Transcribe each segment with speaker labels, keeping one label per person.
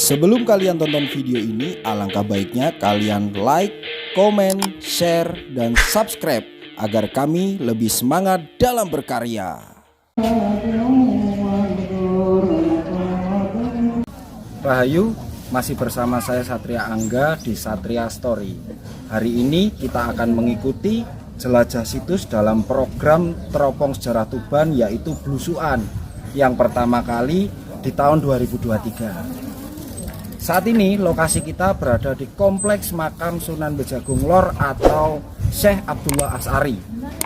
Speaker 1: Sebelum kalian tonton video ini, alangkah baiknya kalian like, komen, share, dan subscribe agar kami lebih semangat dalam berkarya. Rahayu, masih bersama saya Satria Angga di Satria Story. Hari ini kita akan mengikuti jelajah situs dalam program Teropong Sejarah Tuban, yaitu Blusukan yang pertama kali di tahun 2023. Saat ini lokasi kita berada di Kompleks Makam Sunan Bejagung Lor atau Syekh Abdullah Asy'ari.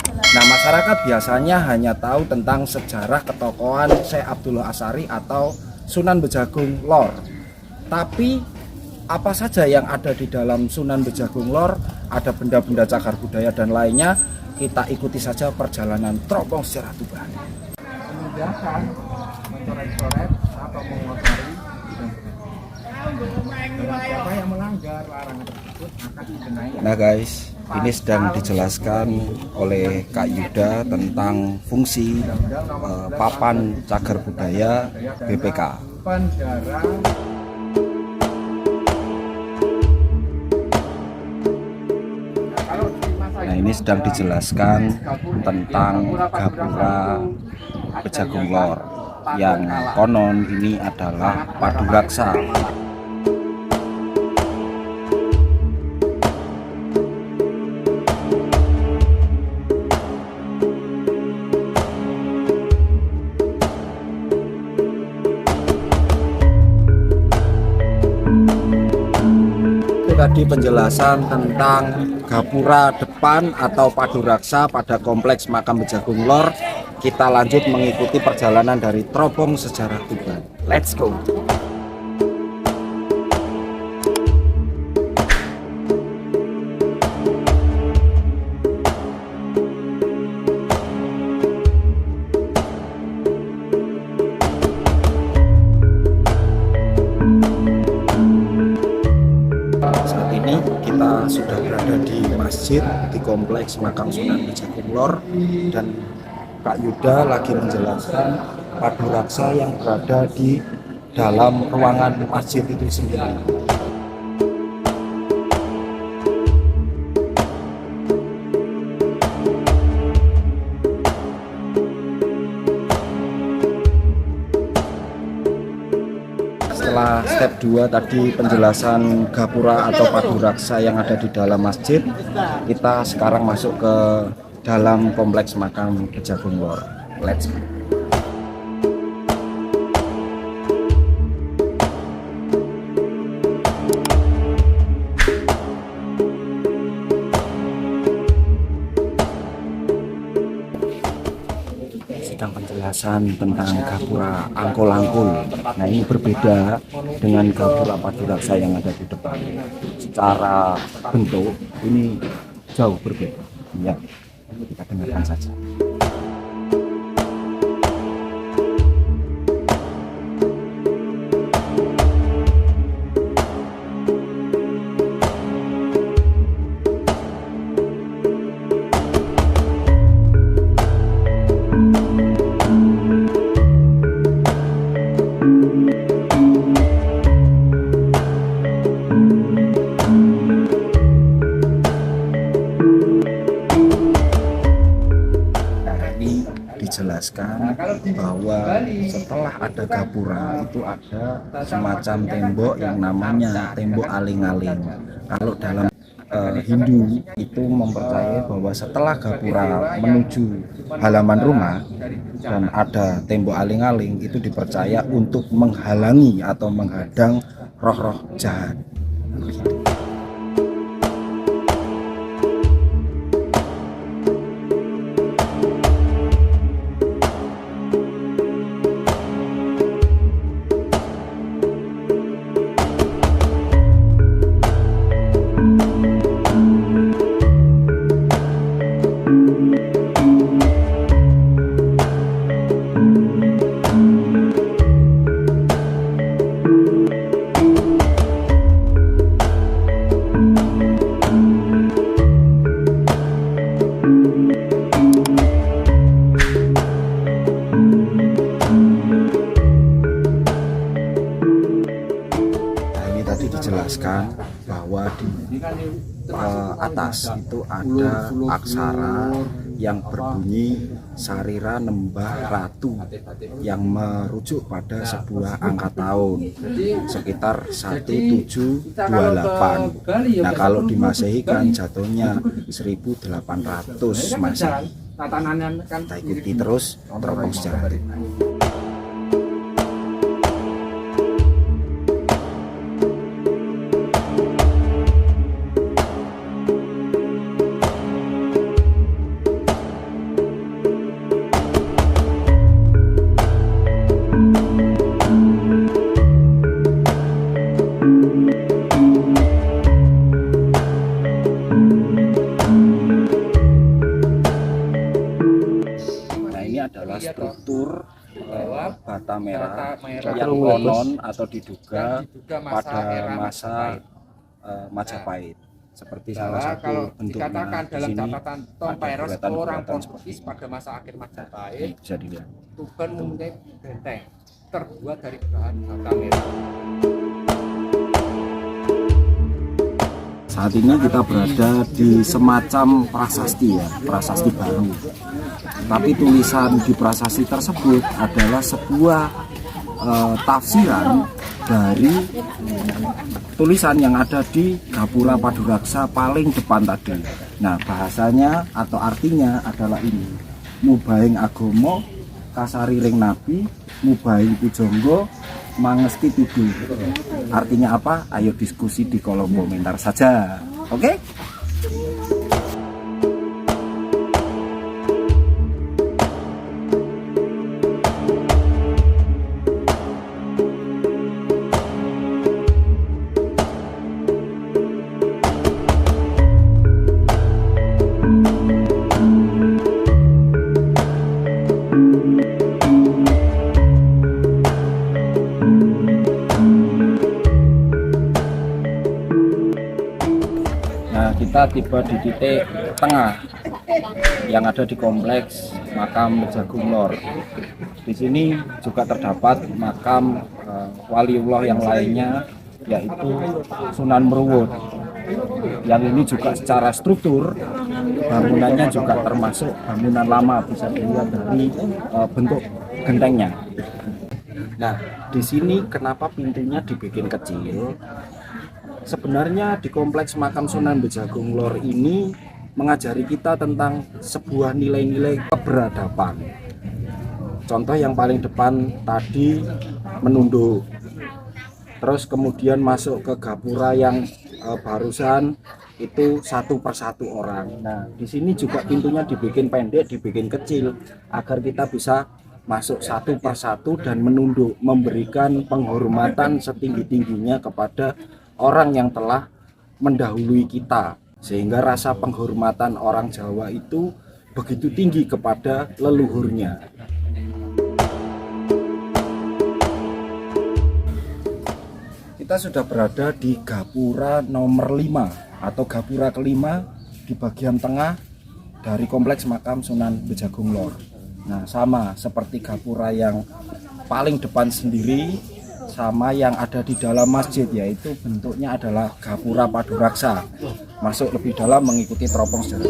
Speaker 1: Nah, masyarakat biasanya hanya tahu tentang sejarah ketokohan Syekh Abdullah Asy'ari atau Sunan Bejagung Lor. Tapi apa saja yang ada di dalam Sunan Bejagung Lor? Ada benda-benda cagar budaya dan lainnya. Kita ikuti saja perjalanan Teropong Sejarah Tuban.
Speaker 2: Memudahkan, mencoret-coret atau mengotori siapa yang melanggar larangan tersebut akan dikenai.
Speaker 1: Nah guys, ini sedang dijelaskan oleh Kak Yuda tentang fungsi papan cagar budaya BPK. Nah, ini sedang dijelaskan tentang Gapura Bejagung Lor yang konon ini adalah padu raksa. Tadi penjelasan tentang gapura depan atau padu raksa pada Kompleks Makam Bejagung Lor. Kita lanjut mengikuti perjalanan dari Teropong Sejarah Tuban. Let's go. Kita sudah berada di masjid di Kompleks Makam Sunan Bejagung Lor, dan Kak Yuda lagi menjelaskan padu raksa yang berada di dalam ruangan masjid itu sendiri. Setelah step 2 tadi penjelasan gapura atau padu raksa yang ada di dalam masjid, kita sekarang masuk ke dalam Kompleks Makam Bejagung Lor. Let's go. Sedang penjelasan tentang gapura angkul-angkul. Nah, ini berbeda dengan gapura padu raksa yang ada di depan. Secara bentuk ini jauh berbeda. Ya, kita dengarkan saja. Dijelaskan bahwa setelah ada gapura itu ada semacam tembok yang namanya tembok aling-aling. Kalau dalam Hindu itu mempercayai bahwa setelah gapura menuju halaman rumah dan ada tembok aling-aling, itu dipercaya untuk menghalangi atau menghadang roh-roh jahat. menjelaskan bahwa di atas itu ada aksara yang berbunyi Sarira Nembah Ratu yang merujuk pada sebuah angka tahun sekitar 1728. Nah, kalau di Masehi kan jatuhnya 1800 Masehi. Kita ikuti terus teropong sejarah Tuban. Adalah struktur bata merah yang konon atau diduga pada masa Majapahit, seperti salah satu bentuknya di sini
Speaker 2: Tom Pairos orang
Speaker 1: bulatan
Speaker 2: Portugis pada masa akhir Majapahit.
Speaker 1: bisa dilihat.
Speaker 2: Tuban mempunyai benteng terbuat dari bahan bata merah.
Speaker 1: Saat ini kita berada di semacam prasasti ya, prasasti baru. Tapi tulisan di prasasti tersebut adalah sebuah tafsiran dari tulisan yang ada di Gapura Paduraksa paling depan tadi. Nah, bahasanya atau artinya adalah ini: Mubaing Agomo, Kasariring Nabi, Mubaing Pujonggo, Mangesti Tudu. Artinya apa? Ayo diskusi di kolom komentar saja. Oke? Kita tiba di titik tengah yang ada di kompleks makam Bejagung Lor. Di sini juga terdapat makam waliullah yang lainnya, yaitu Sunan Mruwud. Yang ini juga secara struktur bangunannya juga termasuk bangunan lama, bisa dilihat dari bentuk gentengnya. Nah, di sini kenapa pintunya dibikin kecil? Sebenarnya di kompleks makam Sunan Bejagung Lor ini mengajari kita tentang sebuah nilai-nilai keberadaban. Contoh yang paling depan tadi menunduk, terus kemudian masuk ke gapura yang barusan itu satu persatu orang. Nah, di sini juga pintunya dibikin pendek, dibikin kecil agar kita bisa masuk satu persatu dan menunduk, memberikan penghormatan setinggi-tingginya kepada orang yang telah mendahului kita, sehingga rasa penghormatan orang Jawa itu begitu tinggi kepada leluhurnya. Kita sudah berada di gapura nomor 5 atau gapura kelima di bagian tengah dari kompleks makam Sunan Bejagung Lor. Nah, sama seperti gapura yang paling depan sendiri, sama yang ada di dalam masjid, yaitu bentuknya adalah Gapura Paduraksa. Masuk lebih dalam mengikuti teropong sejarah.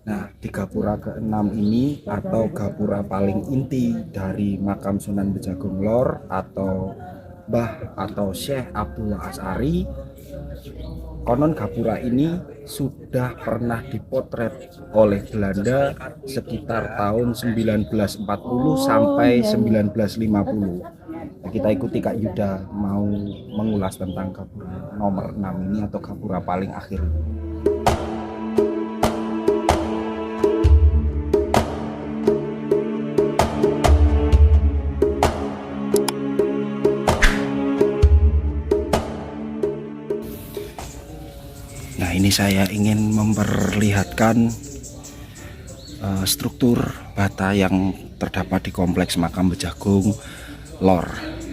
Speaker 1: Nah, di gapura ke-6 ini atau gapura paling inti dari makam Sunan Bejagung Lor atau Mbah atau Syekh Abdullah Asy'ari, konon gapura ini sudah pernah dipotret oleh Belanda sekitar tahun 1940 sampai 1950. Nah, kita ikuti Kak Yuda mau mengulas tentang gapura nomor 6 ini atau gapura paling akhir. Nah, ini saya ingin memperlihatkan struktur bata yang terdapat di kompleks makam Bejagung Lor.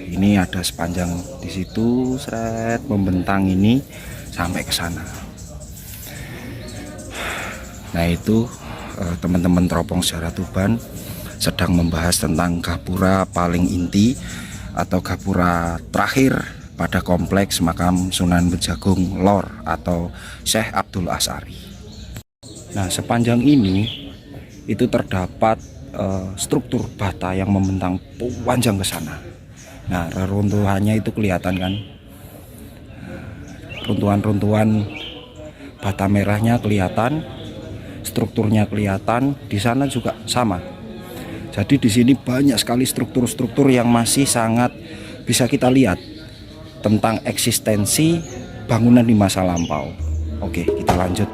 Speaker 1: Ini ada sepanjang di situ, seret membentang ini sampai ke sana. Nah, itu teman-teman teropong sejarah Tuban, sedang membahas tentang gapura paling inti atau gapura terakhir pada kompleks makam Sunan Bejagung Lor atau Syekh Abdul Asy'ari. Nah, sepanjang ini itu terdapat struktur bata yang membentang panjang ke sana. Nah, reruntuhannya itu kelihatan kan, runtuhan-runtuhan bata merahnya kelihatan, strukturnya kelihatan. Di sana juga sama. Jadi di sini banyak sekali struktur-struktur yang masih sangat bisa kita lihat tentang eksistensi bangunan di masa lampau. Oke, kita lanjut.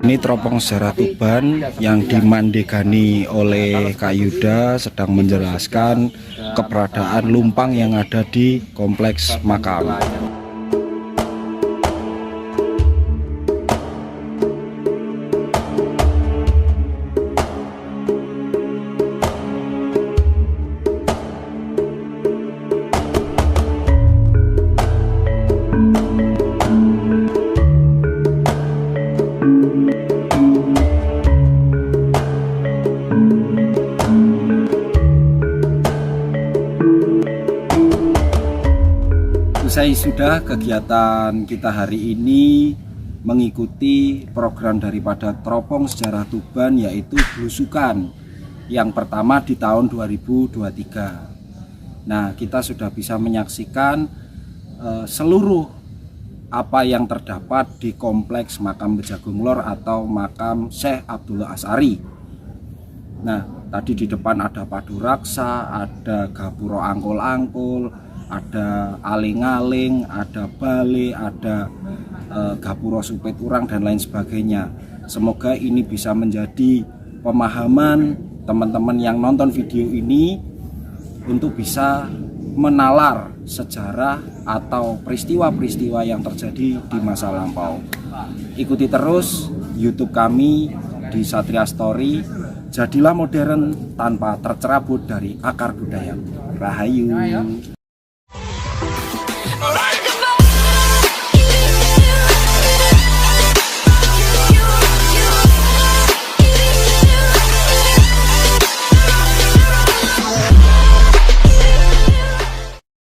Speaker 1: Ini teropong sejarah Tuban yang dimandegani oleh Kak Yuda sedang menjelaskan keberadaan lumpang yang ada di kompleks makam. Usai sudah kegiatan kita hari ini mengikuti program daripada Teropong Sejarah Tuban, yaitu belusukan yang pertama di tahun 2023. Nah, kita sudah bisa menyaksikan seluruh apa yang terdapat di kompleks makam Bejagung Lor atau makam Syekh Abdul Asy'ari. Nah, tadi di depan ada padu raksa, ada gapura angkul-angkul, ada aling-aling, ada bale, ada gapura supit urang dan lain sebagainya. Semoga ini bisa menjadi pemahaman teman-teman yang nonton video ini untuk bisa menalar sejarah atau peristiwa-peristiwa yang terjadi di masa lampau. Ikuti terus YouTube kami di Satria Story. Jadilah modern tanpa tercerabut dari akar budaya. Rahayu.